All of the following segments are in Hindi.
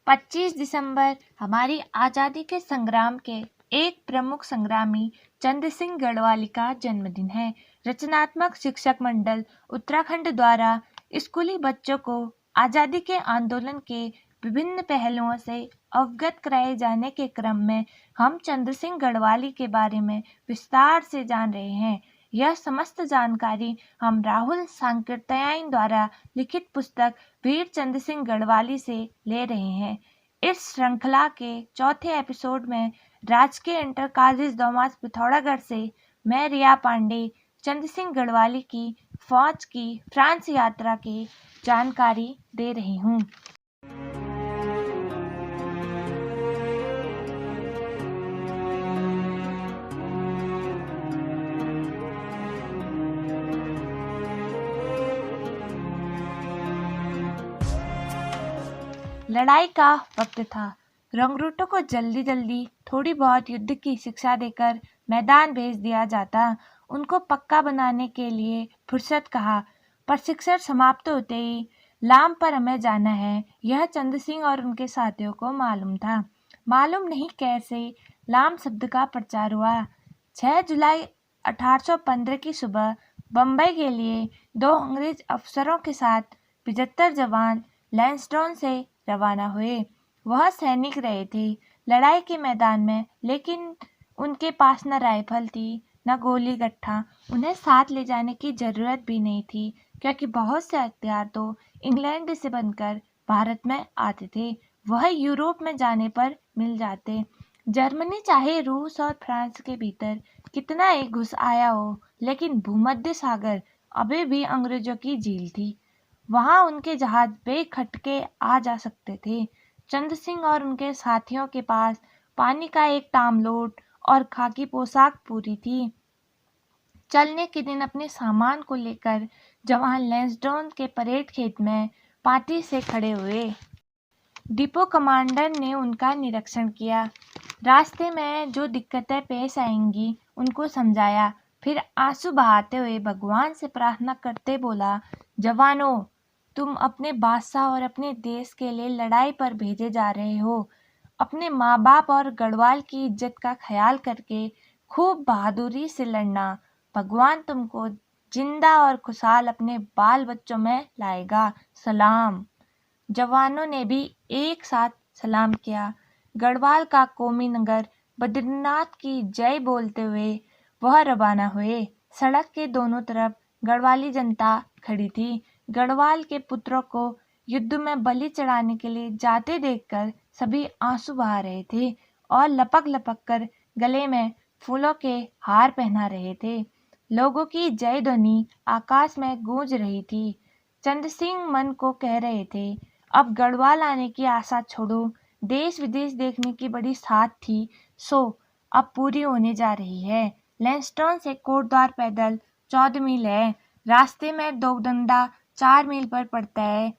25 दिसंबर हमारी आज़ादी के संग्राम के एक प्रमुख संग्रामी चंद्र सिंह गढ़वाली का जन्मदिन है। रचनात्मक शिक्षक मंडल उत्तराखंड द्वारा स्कूली बच्चों को आज़ादी के आंदोलन के विभिन्न पहलुओं से अवगत कराए जाने के क्रम में हम चंद्र सिंह गढ़वाली के बारे में विस्तार से जान रहे हैं। यह समस्त जानकारी हम राहुल सांकृत्यायन द्वारा लिखित पुस्तक वीर चंद्र सिंह गढ़वाली से ले रहे हैं। इस श्रृंखला के चौथे एपिसोड में राजकीय इंटर कॉलेज दोमास पिथौरागढ़ से मैं रिया पांडे चंद्र सिंह गढ़वाली की फौज की फ्रांस यात्रा की जानकारी दे रही हूँ। लड़ाई का वक्त था। रंगरूटों को जल्दी जल्दी थोड़ी बहुत युद्ध की शिक्षा देकर मैदान भेज दिया जाता। उनको पक्का बनाने के लिए फुर्सत कहा। प्रशिक्षण समाप्त होते ही लाम पर हमें जाना है, यह चंद्र सिंह और उनके साथियों को मालूम था। मालूम नहीं कैसे लाम शब्द का प्रचार हुआ। 6 जुलाई 1815 की सुबह बम्बई के लिए 2 अंग्रेज अफसरों के साथ 75 जवान लैंसडाउन से रवाना हुए। वह सैनिक रहे थे लड़ाई के मैदान में, लेकिन उनके पास न राइफल थी न गोली गट्ठा। उन्हें साथ ले जाने की जरूरत भी नहीं थी, क्योंकि बहुत से हथियार तो इंग्लैंड से बनकर भारत में आते थे। वह यूरोप में जाने पर मिल जाते। जर्मनी चाहे रूस और फ्रांस के भीतर कितना ही घुस आया हो, लेकिन भूमध्य सागर अभी भी अंग्रेजों की झील थी। वहां उनके जहाज बेखटके आ जा सकते थे। चंद्र सिंह और उनके साथियों के पास पानी का एक तांबलोट और खाकी पोशाक पूरी थी। चलने के दिन अपने सामान को लेकर जवान लैंसडाउन के परेड खेत में पार्टी से खड़े हुए। डिपो कमांडर ने उनका निरीक्षण किया। रास्ते में जो दिक्कतें पेश आएंगी उनको समझाया। फिर आंसू बहाते हुए भगवान से प्रार्थना करते बोला, जवानों, तुम अपने बादशाह और अपने देश के लिए लड़ाई पर भेजे जा रहे हो। अपने माँ बाप और गढ़वाल की इज्जत का ख्याल करके खूब बहादुरी से लड़ना। भगवान तुमको जिंदा और खुशहाल अपने बाल बच्चों में लाएगा। सलाम। जवानों ने भी एक साथ सलाम किया। गढ़वाल का कौमी नगर बद्रीनाथ की जय बोलते हुए वह रवाना हुए। सड़क के दोनों तरफ गढ़वाली जनता खड़ी थी। गढ़वाल के पुत्रों को युद्ध में बलि चढ़ाने के लिए जाते देखकर सभी आंसू बहा रहे थे और लपक लपक कर गले में फूलों के हार पहना रहे थे। लोगों की जय ध्वनि आकाश में गूंज रही थी। चंद्र सिंह मन को कह रहे थे, अब गढ़वाल आने की आशा छोड़ो। देश विदेश देखने की बड़ी साथ थी, सो अब पूरी होने जा रही है। लैंसडाउन से कोटद्वार पैदल 14 मील है। रास्ते में दोगडंडा 4 मील पर पड़ता है।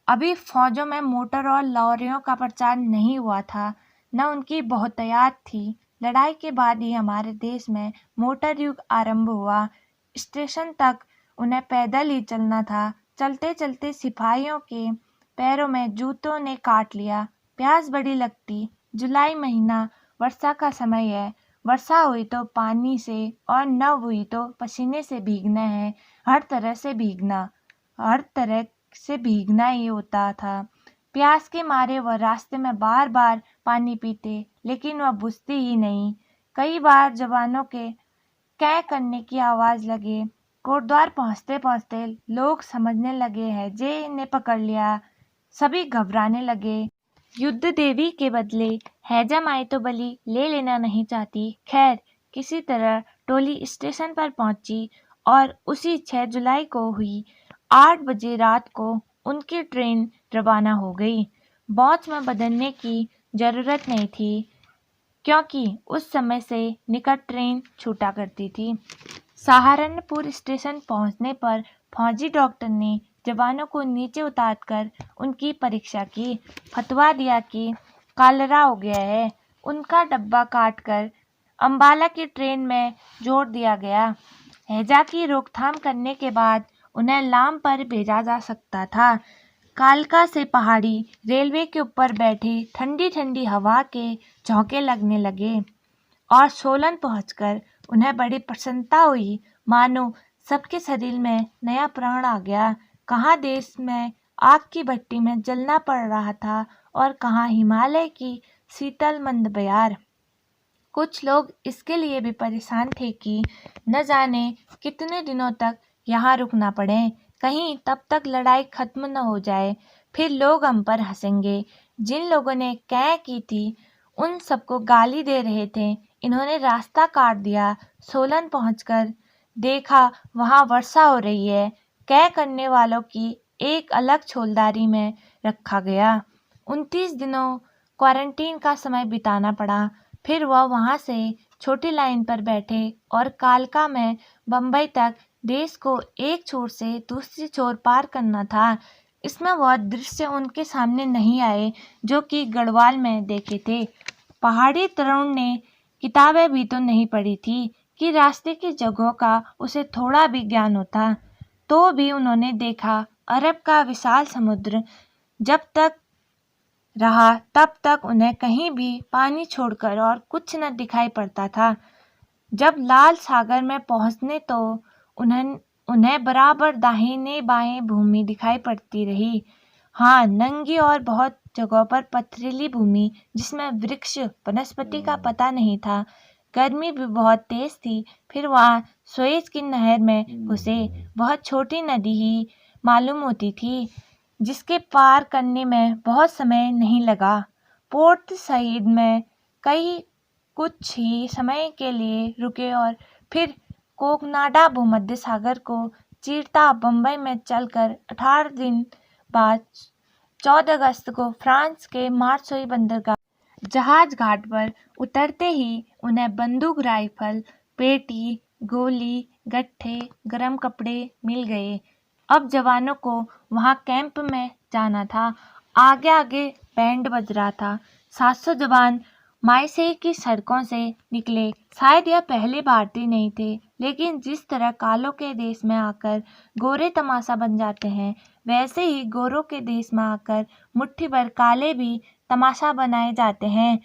अभी फौजों में मोटर और लॉरियों का प्रचार नहीं हुआ था, न उनकी बहुतायत थी। लड़ाई के बाद ही हमारे देश में मोटर युग आरंभ हुआ। स्टेशन तक उन्हें पैदल ही चलना था। चलते चलते सिपाहियों के पैरों में जूतों ने काट लिया। प्यास बड़ी लगती। जुलाई महीना वर्षा का समय है। वर्षा हुई तो पानी से और न हुई तो पसीने से भीगना है। हर तरह से भीगना ही होता था। प्यास के मारे वह रास्ते में बार बार पानी पीते, लेकिन वह बुझती ही नहीं। कई बार जवानों के कै करने की आवाज लगे। कोटद्वार पहुंचते पहुंचते लोग समझने लगे हैं जे ने पकड़ लिया। सभी घबराने लगे। युद्ध देवी के बदले हैजा माई तो बलि ले लेना नहीं चाहती। खैर, किसी तरह टोली स्टेशन पर पहुंची और उसी 6 जुलाई को हुई 8 बजे रात को उनकी ट्रेन रवाना हो गई। बॉच में बदलने की जरूरत नहीं थी, क्योंकि उस समय से निकट ट्रेन छूटा करती थी। सहारनपुर स्टेशन पहुंचने पर फौजी डॉक्टर ने जवानों को नीचे उतारकर उनकी परीक्षा की। फतवा दिया कि कॉलेरा हो गया है। उनका डब्बा काटकर अंबाला की ट्रेन में जोड़ दिया गया। हैजा की रोकथाम करने के बाद उन्हें लाम पर भेजा जा सकता था। कालका से पहाड़ी रेलवे के ऊपर बैठे ठंडी ठंडी हवा के झोंके लगने लगे और सोलन पहुंचकर उन्हें बड़ी प्रसन्नता हुई, मानो सबके शरीर में नया प्राण आ गया। कहाँ देश में आग की भट्टी में जलना पड़ रहा था और कहाँ हिमालय की शीतल मंद बयार। कुछ लोग इसके लिए भी परेशान थे कि न जाने कितने दिनों तक यहाँ रुकना पड़े, कहीं तब तक लड़ाई खत्म न हो जाए, फिर लोग हम पर हंसेंगे। जिन लोगों ने कै की थी उन सबको गाली दे रहे थे। इन्होंने रास्ता काट दिया। सोलन पहुंचकर देखा वहाँ वर्षा हो रही है। कै करने वालों की एक अलग छोलदारी में रखा गया। 29 दिनों क्वारंटीन का समय बिताना पड़ा। फिर वह वहाँ से छोटी लाइन पर बैठे और कालका में बम्बई तक देश को एक छोर से दूसरी छोर पार करना था। इसमें वह दृश्य उनके सामने नहीं आए जो कि गढ़वाल में देखे थे। पहाड़ी तरुण ने किताबें भी तो नहीं पढ़ी थी कि रास्ते की जगहों का उसे थोड़ा भी ज्ञान होता, तो भी उन्होंने देखा अरब का विशाल समुद्र। जब तक रहा तब तक उन्हें कहीं भी पानी छोड़कर और कुछ न दिखाई पड़ता था। जब लाल सागर में पहुंचने तो उन्हें बराबर दाहिने बाएं भूमि दिखाई पड़ती रही। हाँ, नंगी और बहुत जगहों पर पथरीली भूमि जिसमें वृक्ष वनस्पति का पता नहीं था। गर्मी भी बहुत तेज थी। फिर वहाँ सुएज की नहर में घुसे। बहुत छोटी नदी ही मालूम होती थी जिसके पार करने में बहुत समय नहीं लगा। पोर्ट सईद में कुछ ही समय के लिए रुके और फिर कोकनाडा भूमध्य सागर को चीरता बम्बई में चलकर 18 दिन बाद 14 अगस्त को फ्रांस के मार्सोई बंदरगाह जहाज घाट पर उतरते ही उन्हें बंदूक, राइफल, पेटी, गोली, गट्ठे, गर्म कपड़े मिल गए। अब जवानों को वहां कैंप में जाना था। आगे आगे बैंड बज रहा था। 700 जवान मायसेई की सड़कों से निकले। शायद यह पहले भारतीय नहीं थे, लेकिन जिस तरह कालों के देश में आकर गोरे तमाशा बन जाते हैं, वैसे ही गोरों के देश में आकर मुट्ठी भर काले भी तमाशा बनाए जाते हैं।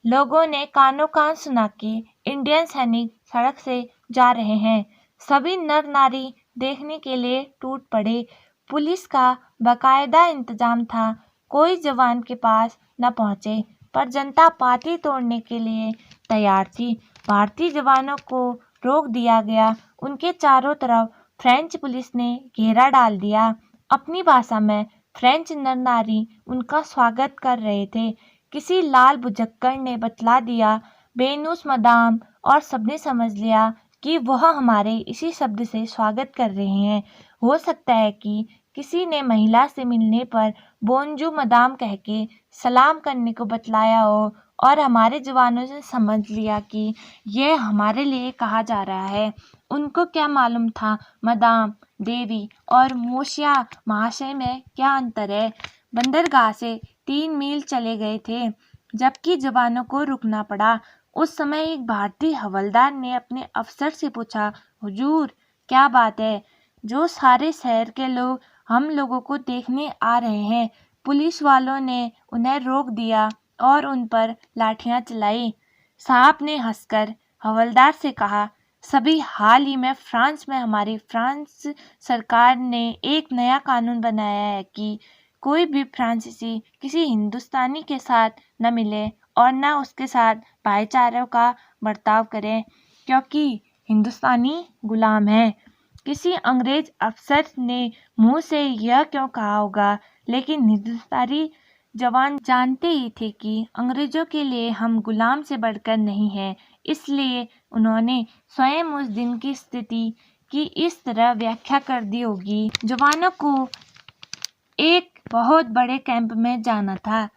लोगों ने कानों कान सुना कि इंडियन सैनिक सड़क से जा रहे हैं। सभी नर नारी देखने के लिए टूट पड़े। पुलिस का बाकायदा इंतजाम था। कोई जवान के पास न पहुंचे, पर जनता पाती तोड़ने के लिए तैयार थी। भारतीय जवानों को रोक दिया गया। उनके चारों तरफ फ्रेंच पुलिस ने घेरा डाल दिया। अपनी भाषा में फ्रेंच नर नारी उनका स्वागत कर रहे थे। किसी लाल बुझक्कड़ ने बतला दिया, बेनूस मदाम, और सबने समझ लिया कि वह हमारे इसी शब्द से स्वागत कर रहे हैं। हो सकता है कि किसी ने महिला से मिलने पर बोंजू मदाम कह के सलाम करने को बतलाया हो और हमारे जवानों ने समझ लिया कि यह हमारे लिए कहा जा रहा है। उनको क्या मालूम था मदाम, देवी और मोशिया महाशय में क्या अंतर है। बंदरगाह से 3 मील चले गए थे जबकि जवानों को रुकना पड़ा। उस समय एक भारतीय हवलदार ने अपने अफसर से पूछा, हुजूर क्या बात है, जो सारे शहर के लोग हम लोगों को देखने आ रहे हैं। पुलिस वालों ने उन्हें रोक दिया और उन पर लाठियां चलाई। साहब ने हंसकर हवलदार से कहा, सभी हाल ही में फ्रांस में हमारी फ्रांस सरकार ने एक नया कानून बनाया है कि कोई भी फ्रांसीसी किसी हिंदुस्तानी के साथ न मिले और न उसके साथ भाईचारे का बर्ताव करें, क्योंकि हिंदुस्तानी गुलाम है। किसी अंग्रेज अफसर ने मुंह से यह क्यों कहा होगा, लेकिन हिंदुस्तानी जवान जानते ही थे कि अंग्रेजों के लिए हम गुलाम से बढ़कर नहीं हैं। इसलिए उन्होंने स्वयं उस दिन की स्थिति की इस तरह व्याख्या कर दी होगी। जवानों को एक बहुत बड़े कैंप में जाना था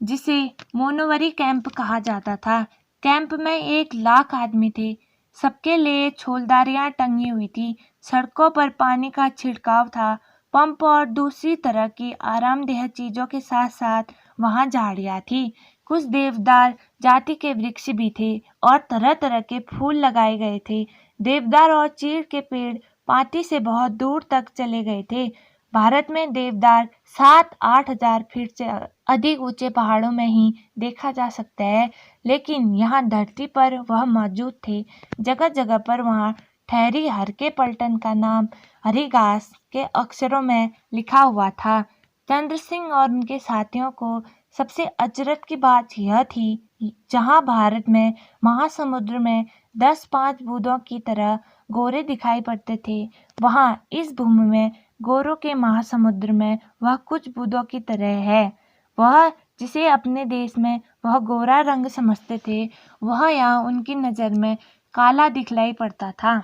जिसे मोनोवरी कैंप कहा जाता था। कैंप में 1 लाख आदमी थे। सबके लिए छोलदारियां टंगी हुई थी। सड़कों पर पानी का छिड़काव था। पंप और दूसरी तरह की आरामदेह चीजों के साथ साथ वहां झाड़ियां थी। कुछ देवदार जाति के वृक्ष भी थे और तरह तरह के फूल लगाए गए थे। देवदार और चीड़ के पेड़ पाती से बहुत दूर तक चले गए थे। भारत में देवदार 7-8 हजार फीट से अधिक ऊंचे पहाड़ों में ही देखा जा सकता है, लेकिन यहाँ धरती पर वह मौजूद थे। जगह जगह पर वहाँ ठहरी हरके पलटन का नाम हरी घास के अक्षरों में लिखा हुआ था। चंद्र सिंह और उनके साथियों को सबसे अचरज की बात यह थी, जहाँ भारत में महासमुद्र में 10-5 बूंदों की तरह गोरे दिखाई पड़ते थे, वहाँ इस भूमि में गोरों के महासमुद्र में वह कुछ बूंदों की तरह है। वह जिसे अपने देश में वह गोरा रंग समझते थे, वह यहाँ उनकी नज़र में काला दिखलाई पड़ता था।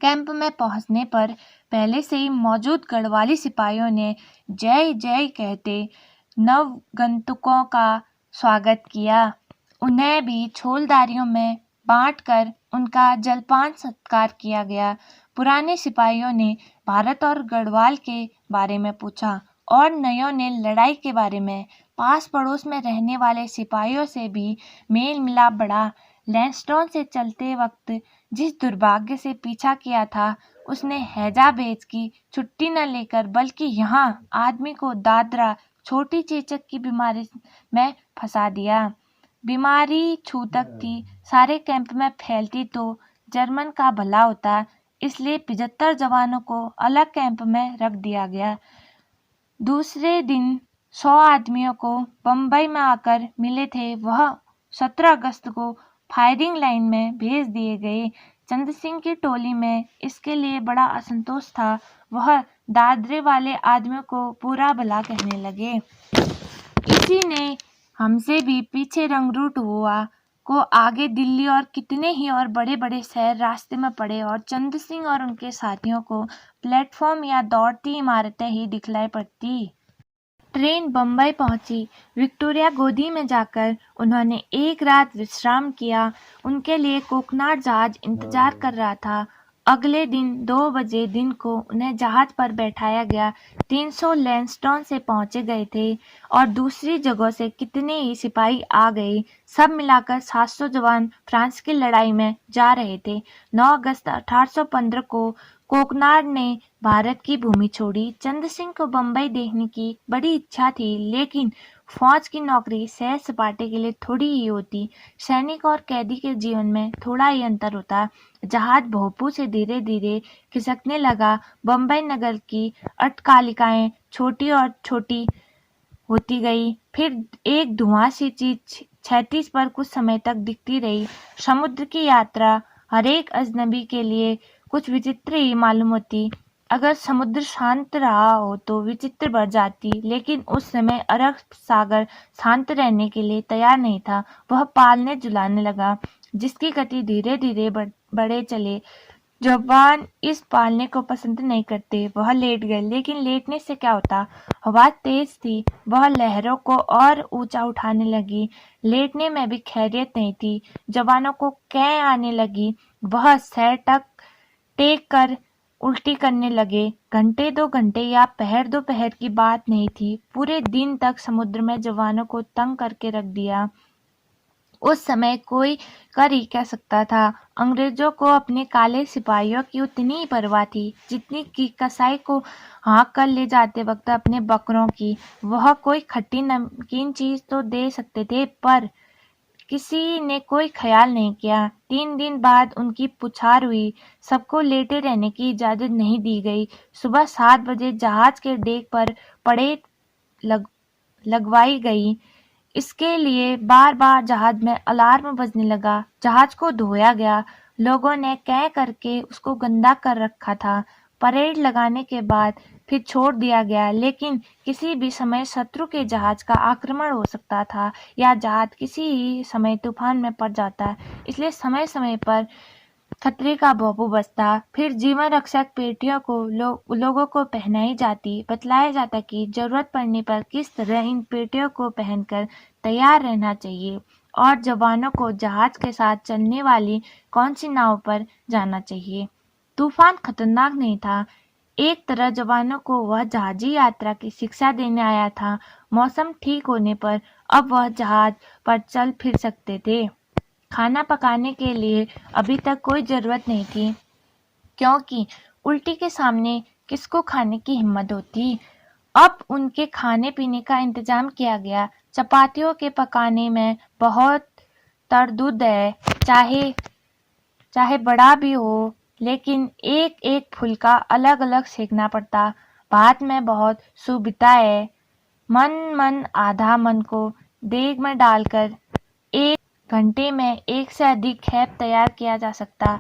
कैंप में पहुंचने पर पहले से ही मौजूद गढ़वाली सिपाहियों ने जय जय कहते नवगंतुकों का स्वागत किया। उन्हें भी छोलदारियों में बांटकर उनका जलपान सत्कार किया गया। पुराने सिपाहियों ने भारत और गढ़वाल के बारे में पूछा और नयों ने लड़ाई के बारे में। पास पड़ोस में रहने वाले सिपाहियों से भी मेल मिलाप बढ़ा। लैंसडाउन से चलते वक्त जिस दुर्भाग्य से पीछा किया था, उसने हैजा बेच की छुट्टी न लेकर बल्कि यहाँ आदमी को दादरा छोटी चेचक की बीमारी में फंसा दिया। बीमारी छूतक थी, सारे कैंप में फैलती तो जर्मन का भला होता, इसलिए 75 जवानों को अलग कैंप में रख दिया गया। दूसरे दिन 100 आदमियों को बम्बई में आकर मिले थे, वह 17 अगस्त को फायरिंग लाइन में भेज दिए गए। चंद्र सिंह की टोली में इसके लिए बड़ा असंतोष था। वह दादरे वाले आदमियों को पूरा भला कहने लगे। इसी ने हमसे भी पीछे रंगरूट हुआ को आगे दिल्ली और कितने ही और बड़े बड़े शहर रास्ते में पड़े और चंद्र सिंह और उनके साथियों को प्लेटफॉर्म या दौड़ती इमारतें ही दिखलाई पड़ती। ट्रेन बम्बई पहुंची। विक्टोरिया गोदी में जाकर उन्होंने एक रात विश्राम किया। उनके लिए कोकनाड जहाज इंतजार कर रहा था। अगले दिन 2 बजे दिन को उन्हें जहाज पर बैठाया गया। 300 लैंसडाउन से पहुंचे गए थे और दूसरी जगहों से कितने ही सिपाही आ गए। सब मिलाकर 700 जवान फ्रांस की लड़ाई में जा रहे थे। 9 अगस्त 1815 को कोकनाड ने भारत की भूमि छोड़ी। चंद्र सिंह को बम्बई देखने की बड़ी इच्छा थी, लेकिन फौज की नौकरी सैर सपाटे के लिए थोड़ी ही होती। सैनिक और कैदी के जीवन में थोड़ा ही अंतर होता। जहाज भोपाल से धीरे धीरे खिसकने लगा। बम्बई नगर की अट्टालिकाएं छोटी और छोटी होती गई। फिर एक धुआंसी चीज क्षैतिज पर कुछ समय तक दिखती रही। समुद्र की यात्रा हरेक अजनबी के लिए कुछ विचित्र ही मालूम होती। अगर समुद्र शांत रहा हो तो विचित्र बढ़ जाती, लेकिन उस समय अरब सागर शांत रहने के लिए तैयार नहीं था। वह पालने झुलाने लगा, जिसकी गति धीरे धीरे बढ़े चले। जवान इस पालने को पसंद नहीं करते। वह लेट गए, लेकिन लेटने से क्या होता। हवा तेज थी, वह लहरों को और ऊंचा उठाने लगी। लेटने में भी खैरियत नहीं थी। जवानों को कै आने लगी। वह सैर तक टेक कर उल्टी करने लगे। घंटे 2 घंटे या पहर दोपहर की बात नहीं थी। पूरे दिन तक समुद्र में जवानों को तंग करके रख दिया। उस समय कोई कर ही क्या सकता था। अंग्रेजों को अपने काले सिपाहियों की उतनी ही परवाह थी जितनी कि कसाई को हाँक कर ले जाते वक्त अपने बकरों की। वह कोई खट्टी नमकीन चीज तो दे सकते थे, पर किसी ने कोई ख्याल नहीं किया। 3 दिन बाद उनकी पुछार हुई। सबको लेटे रहने की इजाजत नहीं दी गई। सुबह 7 बजे जहाज के डेक पर पड़े लगवाई गई। इसके लिए बार बार जहाज में अलार्म बजने लगा। जहाज को धोया गया। लोगों ने कै करके उसको गंदा कर रखा था। परेड लगाने के बाद फिर छोड़ दिया गया, लेकिन किसी भी समय शत्रु के जहाज का आक्रमण हो सकता था या जहाज किसी ही समय तूफान में पड़ जाता, इसलिए समय समय पर खतरे का भौंपू बजता। फिर जीवन रक्षक पेटियों को लोगों को पहनाई जाती। बतलाया जाता कि जरूरत पड़ने पर किस तरह इन पेटियों को पहनकर तैयार रहना चाहिए और जवानों को जहाज के साथ चलने वाली कौन सी नाव पर जाना चाहिए। तूफान खतरनाक नहीं था। एक तरह जवानों को वह जहाजी यात्रा की शिक्षा देने आया था। मौसम ठीक होने पर अब वह जहाज पर चल फिर सकते थे। खाना पकाने के लिए अभी तक कोई जरूरत नहीं थी, क्योंकि उल्टी के सामने किसको खाने की हिम्मत होती। अब उनके खाने पीने का इंतजाम किया गया। चपातियों के पकाने में बहुत तरदुद है, चाहे बड़ा भी हो, लेकिन एक एक फुलका अलग अलग सेकना पड़ता। भात में बहुत सुविधा है। मन आधा मन को देग में डालकर 1 घंटे में 1 से अधिक खेप तैयार किया जा सकता।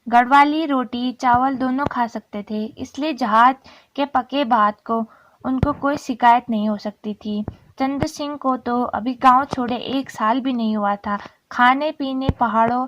गढ़वाली रोटी चावल दोनों खा सकते थे, इसलिए जहाज के पके भात को उनको कोई शिकायत नहीं हो सकती थी। चंद्र सिंह को तो अभी गांव छोड़े 1 साल भी नहीं हुआ था। खाने पीने पहाड़ों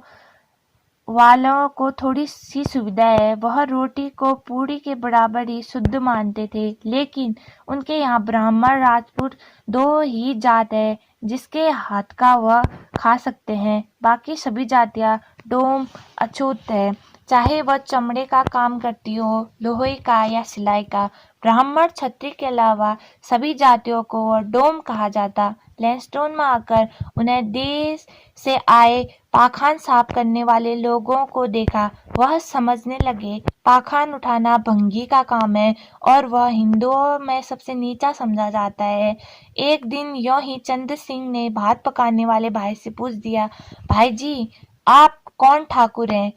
वालों को थोड़ी सी सुविधा है। वह रोटी को पूरी के बराबर ही शुद्ध मानते थे, लेकिन उनके यहाँ ब्राह्मण राजपूत 2 ही जात है जिसके हाथ का वह खा सकते हैं। बाकी सभी जातियाँ डोम अछूत है, चाहे वह चमड़े का काम करती हो, लोहे का या सिलाई का। ब्राह्मण क्षत्रिय के अलावा सभी जातियों को वह डोम कहा जाता। लैंसडौन में आकर उन्हें देश से आए पाखान साफ करने वाले लोगों को देखा। वह समझने लगे पाखान उठाना भंगी का काम है और वह हिंदुओं में सबसे नीचा समझा जाता है। एक दिन यूं ही चंद्र सिंह ने भात पकाने वाले भाई से पूछ दिया, भाई जी आप कौन ठाकुर हैं?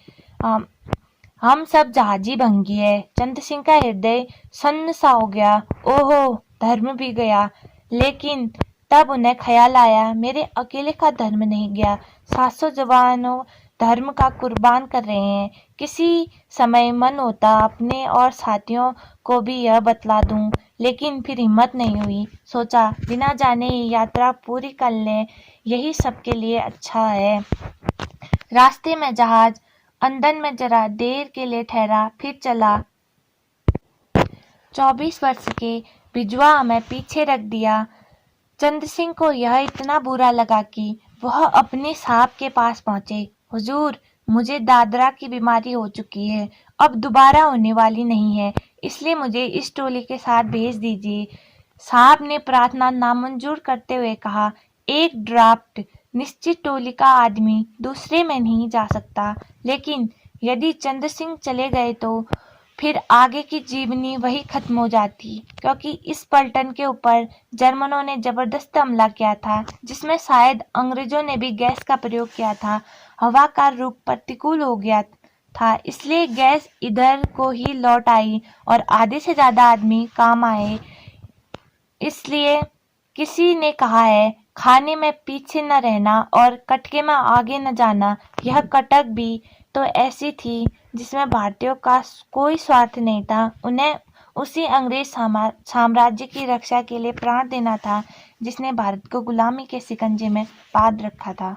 हम सब जहाजी भंगी है। चंद्र सिंह का हृदय सन्न सा हो गया। ओहो, धर्म भी गया। लेकिन तब उन्हें ख्याल आया, मेरे अकेले का धर्म नहीं गया, 700 जवानों धर्म का कुर्बान कर रहे हैं। किसी समय मन होता अपने और साथियों को भी यह बतला दूं, लेकिन फिर हिम्मत नहीं हुई। सोचा बिना जाने ही यात्रा पूरी कर लें, यही सबके लिए अच्छा है। रास्ते में जहाज अंदन में जरा देर के लिए ठहरा, फिर चला। 24 वर्ष के बिजवा हमें पीछे रख दिया। चंद्र सिंह को यह इतना बुरा लगा कि वह अपने साहब के पास पहुंचे। हुजूर, मुझे दादरा की बीमारी हो चुकी है, अब दोबारा होने वाली नहीं है, इसलिए मुझे इस टोली के साथ भेज दीजिए। साहब ने प्रार्थना नामंजूर करते हुए कहा, एक ड्राफ्ट निश्चित टोली का आदमी दूसरे में नहीं जा सकता, लेकिन यदि चंद्र सिंह चले गए तो फिर आगे की जीवनी वही खत्म हो जाती, क्योंकि इस पलटन के ऊपर जर्मनों ने जबरदस्त हमला किया था, जिसमें शायद अंग्रेजों ने भी गैस का प्रयोग किया था। हवा का रुख प्रतिकूल हो गया था, इसलिए गैस इधर को ही लौट आई और आधे से ज्यादा आदमी काम आए। इसलिए किसी ने कहा है, खाने में पीछे न रहना और कटके में आगे न जाना। यह कटक भी तो ऐसी थी जिसमें भारतीयों का कोई स्वार्थ नहीं था। उन्हें उसी अंग्रेज साम्राज्य की रक्षा के लिए प्राण देना था जिसने भारत को गुलामी के शिकंजे में बांध रखा था।